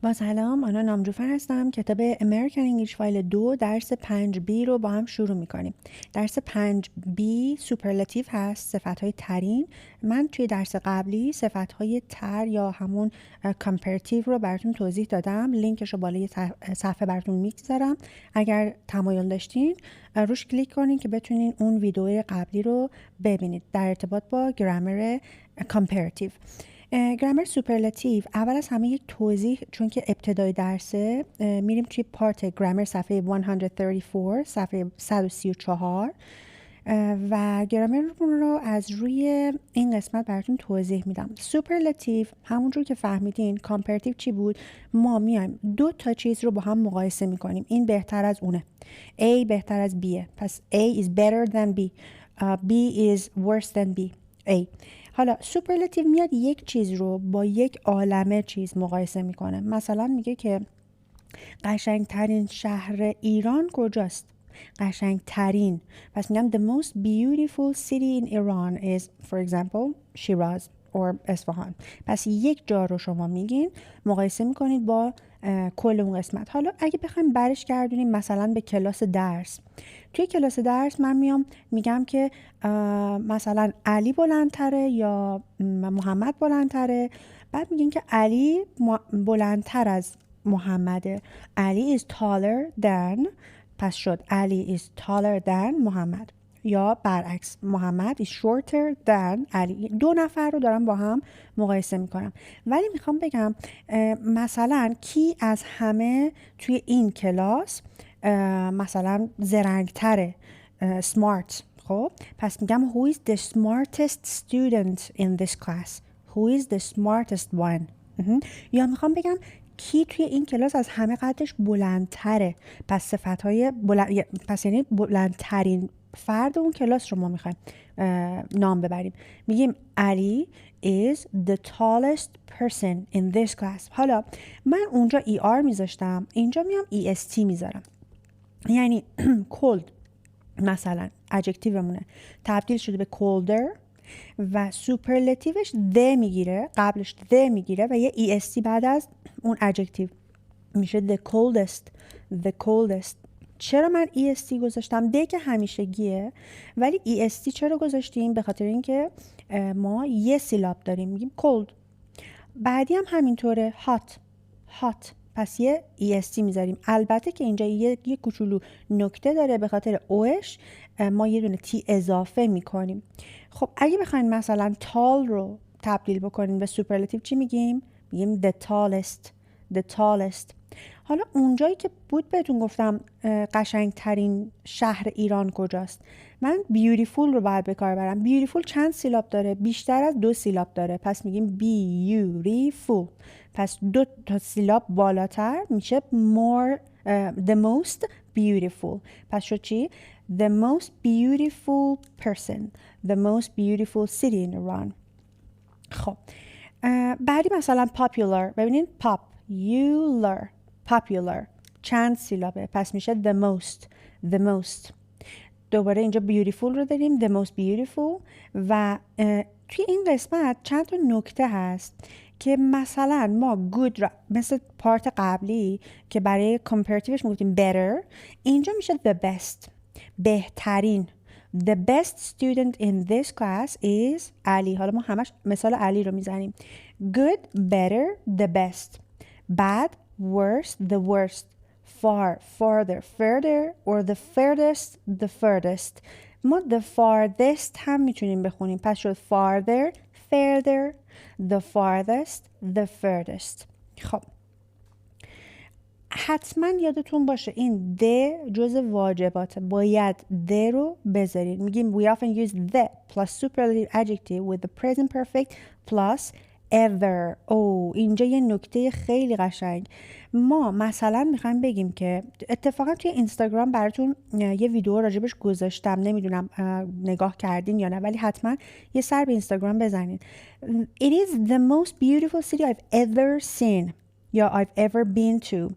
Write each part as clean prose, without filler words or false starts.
با سلام، آنا نامجوفر هستم. کتاب امریکن انگلیش فایل 2 درس 5B رو با هم شروع میکنیم. درس 5B سوپرلاتیو هست، صفتهای ترین. من توی درس قبلی صفتهای تر یا همون کامپراتیو رو براتون توضیح دادم. لینکش رو بالای صفحه براتون میگذارم. اگر تمایل داشتین روش کلیک کنین که بتونین اون ویدیو قبلی رو ببینید در ارتباط با گرامر کامپراتیو. گرامر سوپرلاتیو اول از همه یک توضیح، چون که ابتدای درسه، میریم توی پارت گرامر صفحه 134 صفحه 134 و گرامر رو از روی این قسمت براتون توضیح میدم. سوپرلاتیو همونجور که فهمیدین. کامپراتیو چی بود؟ ما میایم دو تا چیز رو با هم مقایسه میکنیم. این بهتر از اونه، A بهتر از Bه، پس A is better than B, B is worse than B. A. حالا سوپرلاتیو میاد یک چیز رو با یک عالمه چیز مقایسه میکنه. مثلا میگه که قشنگترین شهر ایران کجاست؟ قشنگترین. پس میگم the most beautiful city in Iran is for example Shiraz or اصفهان. پس یک جا رو شما میگین، مقایسه میکنید با کل اون قسمت. حالا اگه بخوایم برش گردونیم مثلا به کلاس درس، توی کلاس درس من میام میگم که مثلا علی بلندتره یا محمد بلندتره. بعد میگین که علی بلندتر از محمده. علی is taller than، پس شد علی is taller than محمد. یا برعکس، محمد is shorter than علی. دو نفر رو دارم با هم مقایسه میکنم. ولی میخوام بگم مثلا کی از همه توی این کلاس مثلا زرنگتره، smart. خب پس میگم who is the smartest student in this class, who is the smartest one. یا میخوام بگم کی توی این کلاس از همه قدش بلندتره. پس صفتهای پس یعنی بلندترین فرد اون کلاس رو ما میخوایم نام ببریم. میگیم علی is the tallest person in this class. حالا من اونجا ER میذاشتم، اینجا میام EST میذارم. یعنی cold مثلا ادجکتیومونه تبدیل شده به colder و سوپرلاتیوش the میگیره، قبلش the میگیره و یه EST بعد از اون ادجکتیو میشه the coldest. the coldest. چرا من EST گذاشتم؟ ده که همیشگیه، ولی EST چرا گذاشتیم؟ به خاطر اینکه ما یه سیلاب داریم، میگیم cold. بعدی هم همینطوره، hot. hot. پس یه EST میذاریم. البته که اینجا یه کوچولو نکته داره، به خاطر اوش ما یه دونه تی اضافه میکنیم. خب اگه بخواین مثلا tall رو تبدیل بکنیم به سوپرلاتیو چی میگیم؟ میگیم the tallest. the tallest. حالا اونجایی که بود بهتون گفتم قشنگترین شهر ایران کجاست، من beautiful رو باید به کار برم. beautiful چند سیلاب داره؟ بیشتر از 2 سیلاب داره. پس میگیم beautiful. پس 2 تا سیلاب بالاتر میشه more, the most beautiful. پس شد چی؟ the most beautiful person, the most beautiful city in Iran. خب بعدی مثلا popular. ببینید popular چند سیلابه، پس میشه the most. the most. دوباره اینجا beautiful رو داریم، the most beautiful. و توی این قسمت چند تا نکته هست که مثلا ما good را مثل پارت قبلی که برای comparativeش میگفتیم better، اینجا میشه the best، بهترین. The best student in this class is علی. حالا ما همش مثال علی رو میزنیم. Good, better, the best. Bad, worse, the worst. Far, farther, further, or the furthest, the furthest. ما the farthest هم میتونیم بخونیم. پس شد farther, further, the farthest, the furthest. خب حتما یادتون باشه این the جز واجباته، باید the رو بذارید. میگیم we often use the plus superlative adjective with the present perfect plus ever. اینجا یه نکته خیلی قشنگ. ما مثلا میخوایم بگیم که اتفاقا توی اینستاگرام براتون یه ویدیو راجبش گذاشتم، نمیدونم نگاه کردین یا نه، ولی حتما یه سر به اینستاگرام بزنید. It is the most beautiful city I've ever seen یا I've ever been to.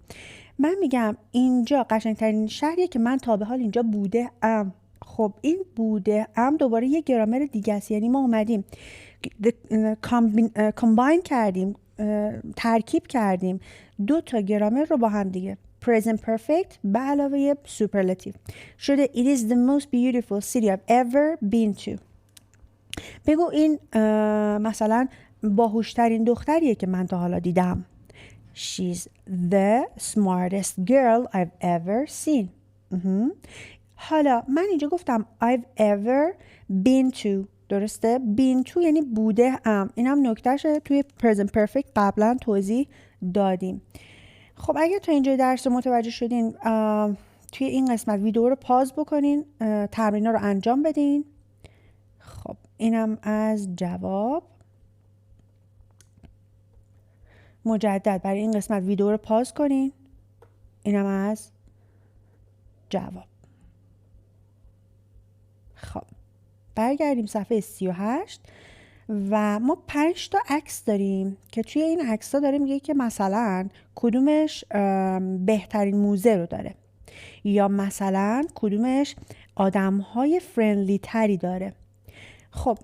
من میگم اینجا قشنگترین شهریه که من تا به حال اینجا بوده ام. خب این بوده ام دوباره یه گرامر دیگه است. یعنی ما اومدیم کامباین کردیم ترکیب کردیم 2 تا گرامر رو با هم دیگه. present perfect به علاوه superlative شده it is the most beautiful city I've ever been to. بگو این مثلا باهوشترین دختریه که من تا حالا دیدم. She's the smartest girl I've ever seen. حالا من اینجا گفتم I've ever been to. درسته؟ been to یعنی بوده ام. این هم نکتهشه توی present perfect قبلا توضیح دادیم. خب اگه تا اینجا درس متوجه شدین توی این قسمت ویدیو رو پاز بکنین، تمرینا رو انجام بدین. خب اینم از جواب. مجدد برای این قسمت ویدیو رو پاز کنین. اینم از جواب. خب برگردیم صفحه 38 و ما 5 تا عکس داریم که توی این عکس ها داره میگه که مثلا کدومش بهترین موزه رو داره یا مثلا کدومش آدم های فرندلی تری داره. خب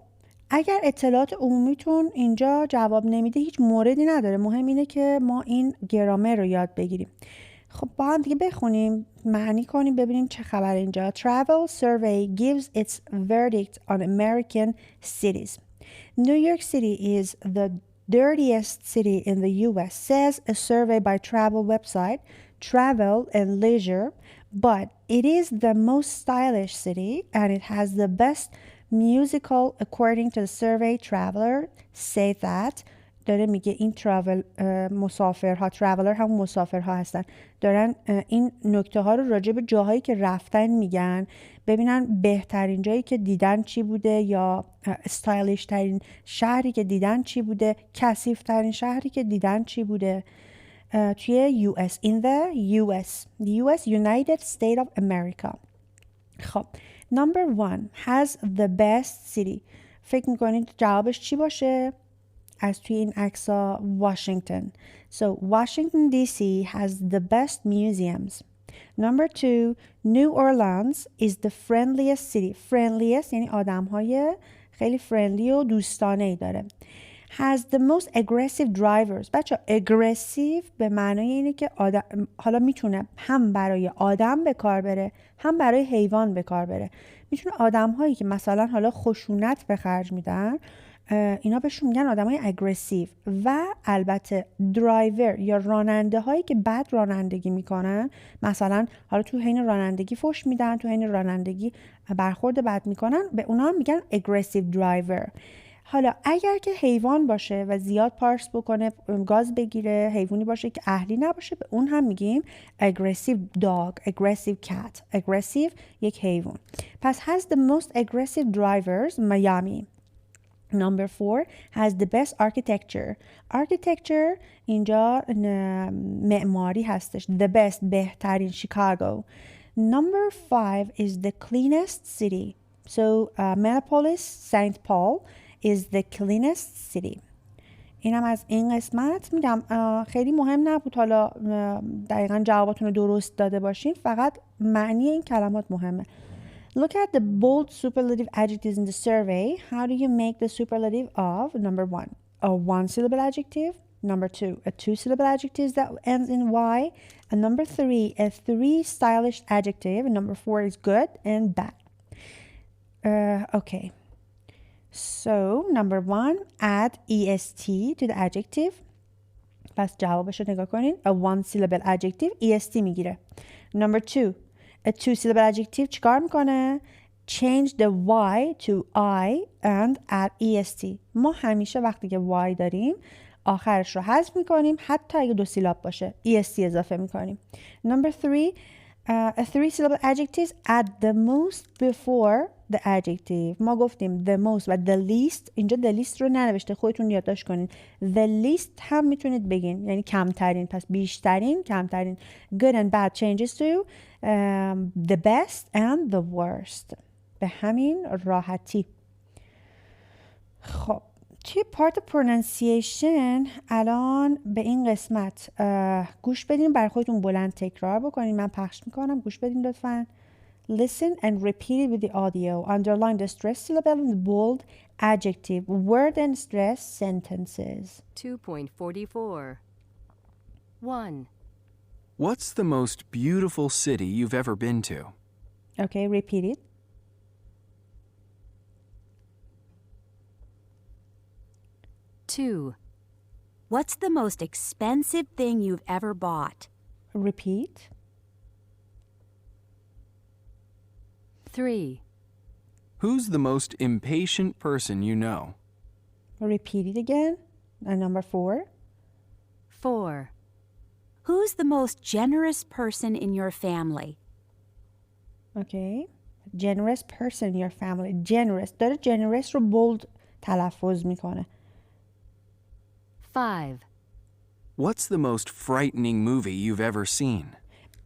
اگر اطلاعات عمومیتون اینجا جواب نمیده هیچ موردی نداره، مهم اینه که ما این گرامر رو یاد بگیریم. خب با هم دیگه بخونیم، معنی کنیم، ببینیم چه خبر اینجا. Travel survey gives its verdict on American cities. New York City is the dirtiest city in the US, says a survey by travel website Travel and Leisure, but it is the most stylish city and it has the best musical according to the survey. Traveler say that. داره میگه این مسافرها، traveler هم مسافرها هستن، دارن این نکته ها رو راجع به جاهایی که رفتن میگن، ببینن بهترین جایی که دیدن چی بوده یا استایلیش ترین شهری که دیدن چی بوده، کثیف ترین شهری که دیدن چی بوده توی US. in the US United States of America. خب number 1 has the best city. فکر میکنید جوابش چی باشه؟ از توی این عکس‌ها Washington. So Washington DC has the best museums. Number 2, New Orleans is the friendliest city. Friendliest یعنی آدم‌های خیلی friendly و دوستانه‌ای داره. Has the most aggressive drivers. بچه aggressive به معنای اینه که حالا میتونه هم برای آدم به کار بره هم برای حیوان به کار بره. میتونه آدم‌هایی که مثلا حالا خشونت به خرج میدن اینا بهشون میگن آدمای اگریسیو، و البته درایور یا راننده هایی که بد رانندگی میکنن، مثلا حالا تو حین رانندگی فحش میدن، تو حین رانندگی برخورد بد میکنن، به اونا هم میگن اگریسیو درایور. حالا اگر که حیوان باشه و زیاد پارس بکنه، گاز بگیره، حیوانی باشه که اهلی نباشه، به اون هم میگیم aggressive dog, aggressive cat. aggressive یک حیوان. پس has the most aggressive drivers Miami. Number 4 has the best architecture. Architecture اینجا معماری هستش. The best بهترین Chicago. Number 5 is the cleanest city. So Minneapolis, St. Paul is the cleanest city. اینم از این قسمت. میگم خیلی مهم نبود حالا دقیقا جواباتون رو درست داده باشین، فقط معنی این کلمات مهمه. Look at the bold superlative adjectives in the survey. How do you make the superlative of number 1, a one-syllable adjective, number 2, a two-syllable adjective that ends in Y, and number 3, a three-stylish adjective, and number 4 is good and bad. Okay. So, number 1, add est to the adjective. پس جوابش رو نگاه کنین. A one-syllable adjective, est میگیره. Number 2, a two-syllable adjective چیکار میکنه؟ Change the Y to I and add est. ما همیشه وقتی که Y داریم آخرش رو حذف میکنیم، حتی اگه 2 سیلاب باشه est اضافه میکنیم. Number 3, a three-syllable adjectives add the most before the adjective. ما گفتیم the most و the least. اینجا the least رو ننوشته، خودتون یادداشت کنین. The least هم میتونید بگین، یعنی کمترین. پس بیشترین، کمترین. Good and bad changes to the best and the worst. به همین راحتی. خب توی پارت پرونانسیشن الان به این قسمت گوش بدین، برای خودتون بلند تکرار بکنین. من پخش میکنم، گوش بدین لطفاً. Listen and repeat it with the audio. Underline the stressed syllable and the bold adjective, word and stress sentences. 2.44. 1. What's the most beautiful city you've ever been to? Okay, repeat it. 2. What's the most expensive thing you've ever bought? Repeat. 3. Who's the most impatient person you know? Repeat it again. And number 4. 4. Who's the most generous person in your family? Okay. Generous person in your family. Generous. داره generous رو bold تلفظ میکنه. 5. What's the most frightening movie you've ever seen?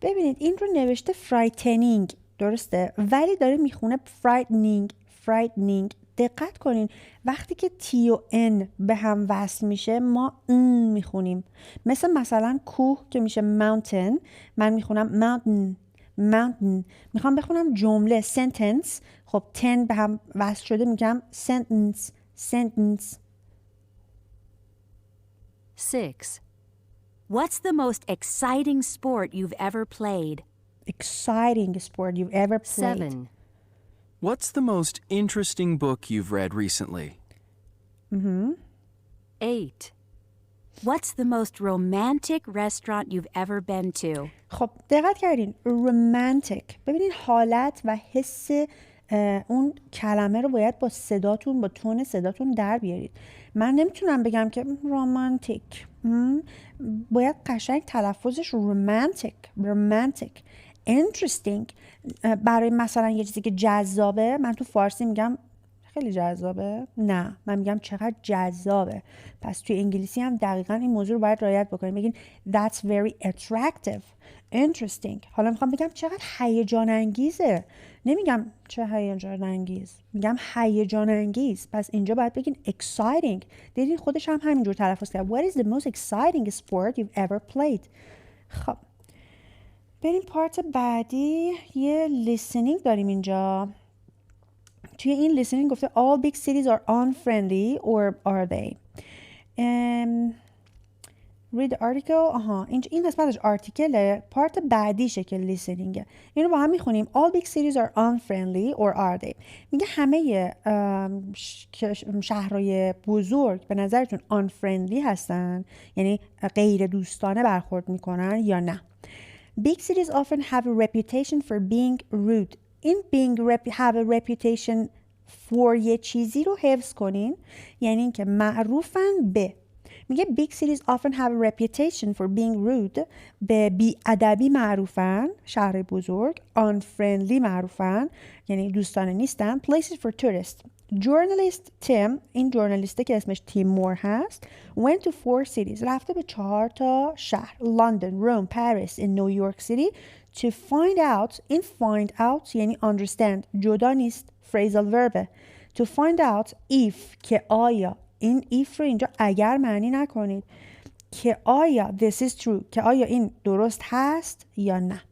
ببینید این رو نوشته frightening درسته ولی داره میخونه frightening. دقت کنین وقتی که تی و ان به هم وصل میشه ما میخونیم مثلا کوه که میشه mountain من میخونم mountain میخوام بخونم جمله sentence خب ten به هم وصل شده میگم sentence 6. What's the most exciting sport you've ever played? exciting sport you've ever played 7. What's the most interesting book you've read recently? 8. What's the most romantic restaurant you've ever been to? خب دقت کردین romantic ببینین حالت و حس اون کلمه رو باید با صداتون با تون صداتون در بیارید من نمیتونم بگم که رومانتیک باید قشنگ تلفظش romantic interesting برای مثلا یه چیزی که جذابه من تو فارسی میگم خیلی جذابه نه من میگم چقدر جذابه پس توی انگلیسی هم دقیقا این موضوع رو باید رعایت بکنیم بگین that's very attractive interesting حالا میخوام بگم چقدر هیجان انگیزه نمیگم چه هیجان انگیز میگم هیجان انگیز پس اینجا باید بگین exciting دیدین خودش هم همینجور تلفظ کرد what is the most exciting sport you've ever played خب بریم پارت بعدی یه listening داریم اینجا توی این listening گفته all big cities are unfriendly or are they read the article این قسمتش آرتیکله پارت بعدیشه که listening اینو با هم میخونیم all big cities are unfriendly or are they میگه همه شهرهای بزرگ به نظرتون unfriendly هستن یعنی غیر دوستانه برخورد میکنن یا نه Big cities often have a reputation for being rude. این have a reputation for یه چیزی رو حفظ کنین یعنی اینکه معروفن به میگه big cities often have a reputation for being rude به بی‌ادبی معروفن شهر بزرگ unfriendly معروفن یعنی دوستانه نیستن places for tourists journalist Tim این جورنالیسته که اسمش تیم مور هست went to 4 cities رفته به 4 تا شهر London, Rome, Paris and New York City to find out این find out یعنی understand جدا نیست phrasal verb to find out if که آیا این if رو اینجا اگر معنی نکنید که آیا this is true که آیا این درست هست یا نه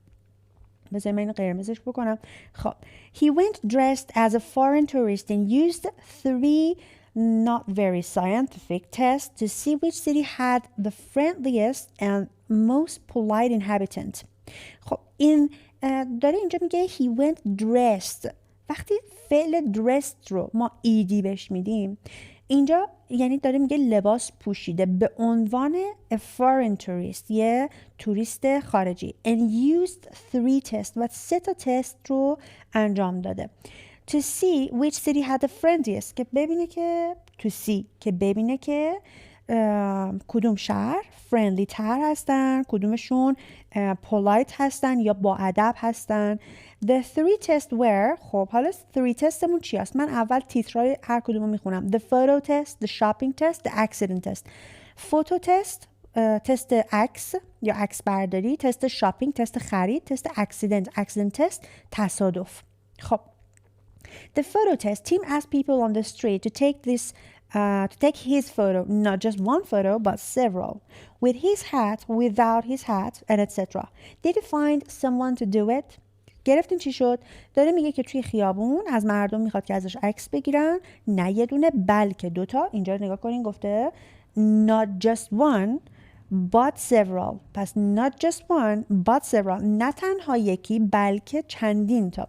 بذاریم من این قرمزش بکنم خب he went dressed as a foreign tourist and used 3 not very scientific tests to see which city had the friendliest and most polite inhabitant خب این داره اینجا میگه he went dressed وقتی فعل dressed رو ما ایدی بهش میدیم اینجا یعنی داره میگه لباس پوشیده به عنوان a foreign tourist یه توریست خارجی and used 3 tests و 3 تا تست رو انجام داده to see which city had the friendliest که ببینه که to see که ببینه که کدوم شهر friendly تر هستن کدومشون polite هستن یا با ادب هستن the 3 tests were خب حالا 3 تستمون چی هست من اول تیترهای هر کدومو میخونم the photo test the shopping test the accident test photo test تست عکس یا عکس برداری تست شاپینگ تست خرید تست accident test تصادف خب the photo test team asked people on the street to take his photo, not just one photo, but several, with his hat, without his hat, and etc. Did you find someone to do it? گرفتین چی شد؟ داره میگه که توی خیابون از مردم میخواد که ازش عکس بگیرن، نه یه دونه بلکه دوتا. اینجا نگاه کنین گفته not just one but several. پس not just one but several، نه تنها یکی بلکه چندین تا.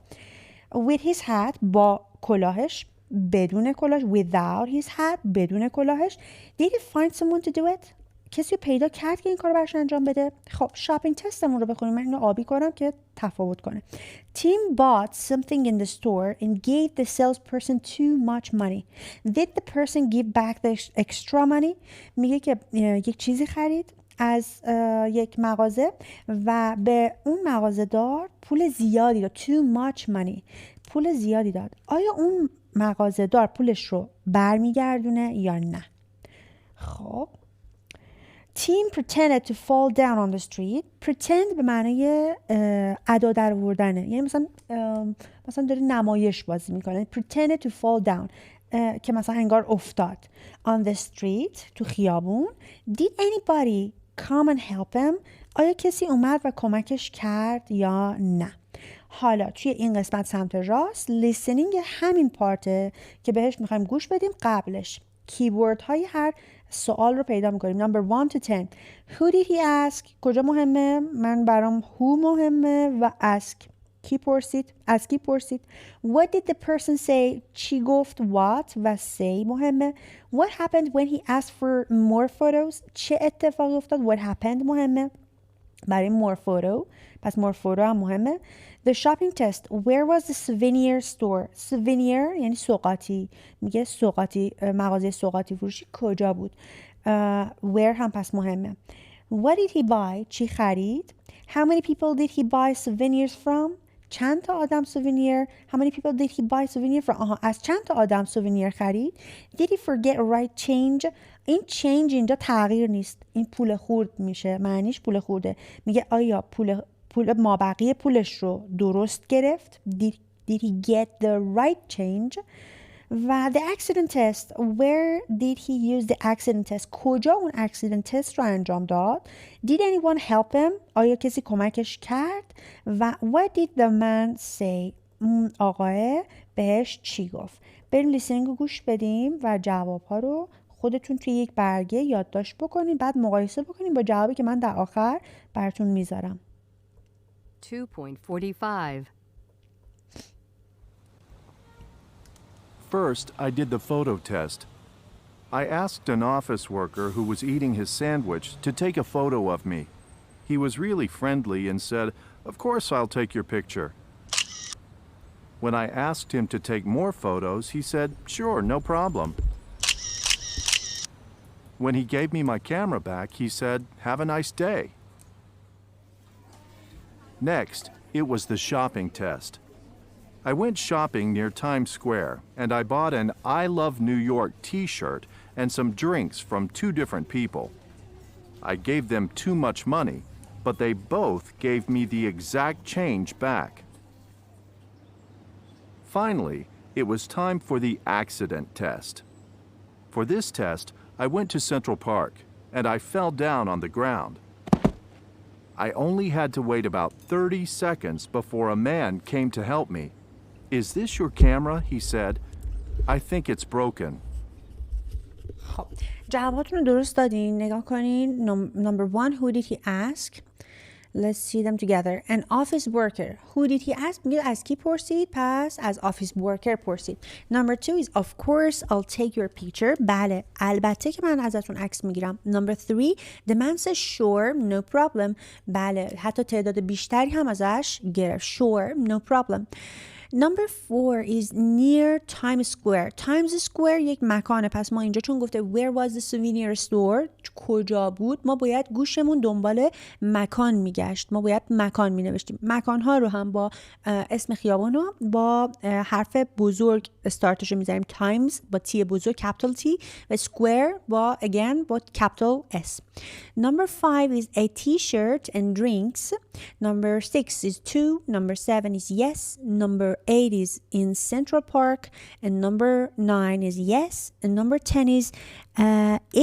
with his hat، با کلاهش، بدون کلاهش، without his hat، بدون کلاهش. did he find someone to do it؟ کسی رو پیدا کرد که این کار رو برش انجام بده؟ خب شاپینگ تستمون رو بخونیم. من اینو آبی کنم که تفاوت کنه. Tim bought something in the store and gave the salesperson too much money. Did the person give back the extra money؟ میگه که یک چیزی خرید از یک مغازه و به اون مغازه‌دار پول زیادی داد. Too much money، پول زیادی داد. آیا اون مغازه‌دار پولش رو برمیگردونه یا نه؟ خب Tim pretended to fall down on the street. Pretend به معنای ادا در آوردنه، یعنی مثلا داره نمایش بازی میکنه. Pretended to fall down که مثلا انگار افتاد. On the street، تو خیابون. Did anybody come and help him؟ آیا کسی اومد و کمکش کرد یا نه؟ حالا توی این قسمت سمت راست listening همین پارته که بهش میخوایم گوش بدیم. قبلش کیورد های هر سوال رو پیدا میکنیم. Number 1 to 10. Who did he ask؟ کجا مهمه؟ من برام who مهمه و ask کی پرسید؟ از کی پرسید؟ What did the person say؟ چی گفت؟ What و say مهمه. What happened when he asked for more photos؟ چه اتفاقی افتاد؟ What happened مهمه برای more photo، پس more photo هم مهمه. The shopping test. Where was the souvenir store؟ souvenir یعنی سوغاتی، میگه سوغاتی، مغازه سوغاتی فروشی کجا بود. where هم پس مهمه. What did he buy؟ چی خرید. How many people did he buy souvenirs from؟ چند تا آدم سوونیر. How many people did he buy souvenir from؟ از چند تا آدم سوونیر خرید. Did he forget to write change؟ این change اینجا تغییر نیست، این پول خورد میشه، معنیش پول خورده. میگه آیا پول مابقی پولش رو درست گرفت؟ Did he get the right change؟ و the accident test. Where did he use the accident test؟ کجا اون accident test رو انجام داد. Did anyone help him؟ آیا کسی کمکش کرد؟ و what did the man say؟ آقای بهش چی گفت؟ بریم لیسنینگ رو گوش بدیم و جواب ها رو خودتون توی یک برگه یادداشت بکنین، بعد مقایسه بکنین با جوابی که من در آخر براتون میذارم. 2.45 First, I did the photo test. I asked an office worker who was eating his sandwich to take a photo of me. He was really friendly and said, "Of course I'll take your picture." When I asked him to take more photos, he said, "Sure, no problem." When he gave me my camera back, he said, "Have a nice day." Next, it was the shopping test. I went shopping near Times Square, and I bought an I Love New York t-shirt and some drinks from two different people. I gave them too much money, but they both gave me the exact change back. Finally, it was time for the accident test. For this test, I went to Central Park, and I fell down on the ground. I only had to wait about 30 seconds before a man came to help me. "Is this your camera?" he said. "I think it's broken." خب جواباتون رو درست دادین. نگاه کنین. Number 1, who did he ask؟ Let's see them together. An office worker. Who did he ask؟ میگه از کی پرسید؟ پس از office worker پرسید. Number 2 is of course I'll take your picture. بله البته که من ازتون عکس میگیرم. Number 3 the man says sure no problem. بله حتی تعداد بیشتری هم ازش گرفت. Sure no problem. Number 4 is near Times Square. Times Square یک مکانه، پس ما اینجا چون گفته where was the souvenir store کجا بود، ما باید گوشمون دنبال مکان میگشت، ما باید مکان مینوشتیم. مکانها رو هم با اسم خیابان رو با حرف بزرگ استارتش رو میذاریم. Times با تی بزرگ capital T و Square با again با capital S. Number 5 is a t-shirt and drinks. Number 6 is 2. Number 7 is yes. Number 8 is in Central Park. And number 9 is yes. And number 10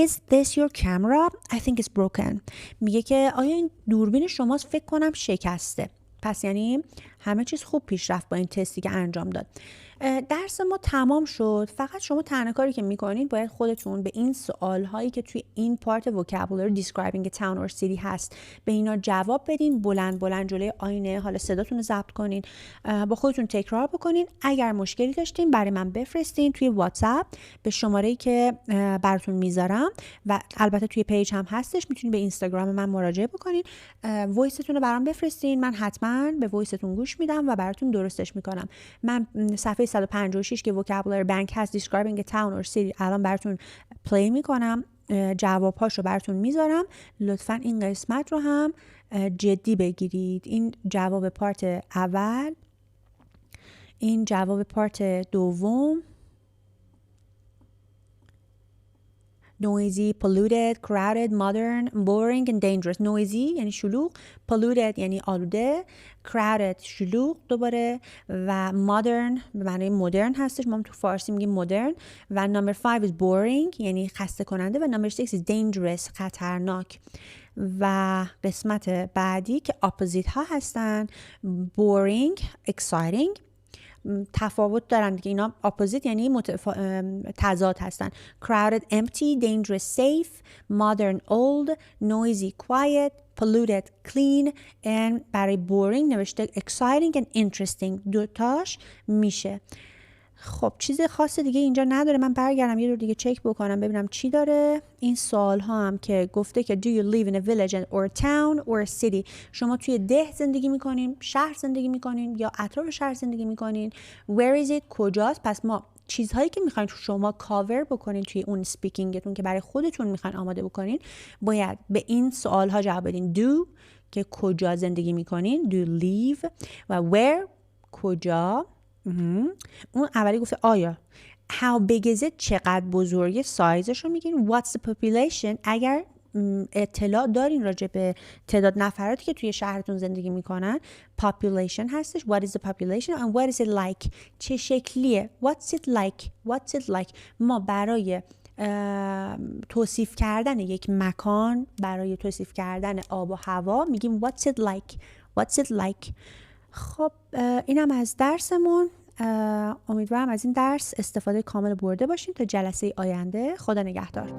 is this your camera? I think it's broken. میگه که آیا این دوربین شماست؟ فکر کنم شکسته. پس یعنی همه چیز خوب پیش رفت با این تستی که انجام داد. درس ما تمام شد. فقط شما تنها کاری که میکنید باید خودتون به این سوال هایی که توی این پارت vocabulary describing a town or city هست به اینا جواب بدین. بلند بلند جلوی آینه حالا صداتون رو ضبط کنین، با خودتون تکرار بکنین. اگر مشکلی داشتین برای من بفرستین توی واتساپ به شماره‌ای که براتون میذارم و البته توی پیج هم هستش. میتونین به اینستاگرام من مراجعه بکنین، وایستون رو برام بفرستین. من حتما به وایستون گوش میدم و براتون درستش میکنم. من صفحه 156 که vocabulary bank هست describing a town or city الان براتون پلی میکنم، جوابهاشو براتون میذارم. لطفا این قسمت رو هم جدی بگیرید. این جواب پارت اول، این جواب پارت دوم. noisy, polluted, crowded, modern, boring and dangerous. noisy یعنی شلوغ، polluted یعنی آلوده، crowded شلوغ دوباره و modern به معنی مدرن هستش. ما تو فارسی میگیم مدرن. و number 5 is boring یعنی خسته کننده و number 6 is dangerous خطرناک. و قسمت بعدی که opposite ها هستن boring, exciting. تفاوت دارن دیگه اینا. اپوزیت یعنی تضاد هستن. crowded empty, dangerous safe, modern old, noisy quiet, polluted clean and برای boring نوشته exciting and interesting. دوتاش میشه. خب چیز خاص دیگه اینجا نداره. من برگردم یه دور دیگه چک بکنم ببینم چی داره. این سوال ها هم که گفته که do you live in a village or town or a city. شما توی ده زندگی میکنین، شهر زندگی میکنین یا اطراف شهر زندگی میکنین. where is it کجاست. پس ما چیزهایی که میخواین شما کاور بکنین توی اون اسپیکینگتون که برای خودتون میخواین آماده بکنین باید به این سوال ها جواب بدین. do که کجا زندگی میکنین، do live و where کجا. اون اولی گفته آیا. how big is it چقدر بزرگه، سایزش رو میگین. what's the population اگر اطلاع دارین راجع به تعداد نفراتی که توی شهرتون زندگی میکنن. population هستش. what is the population and what is it like چه شکلیه. what's it like ما برای توصیف کردن یک مکان، برای توصیف کردن آب و هوا میگیم what's it like. خب اینم از درسمون. امیدوارم از این درس استفاده کامل برده باشین. تا جلسه آینده خدا نگهدار.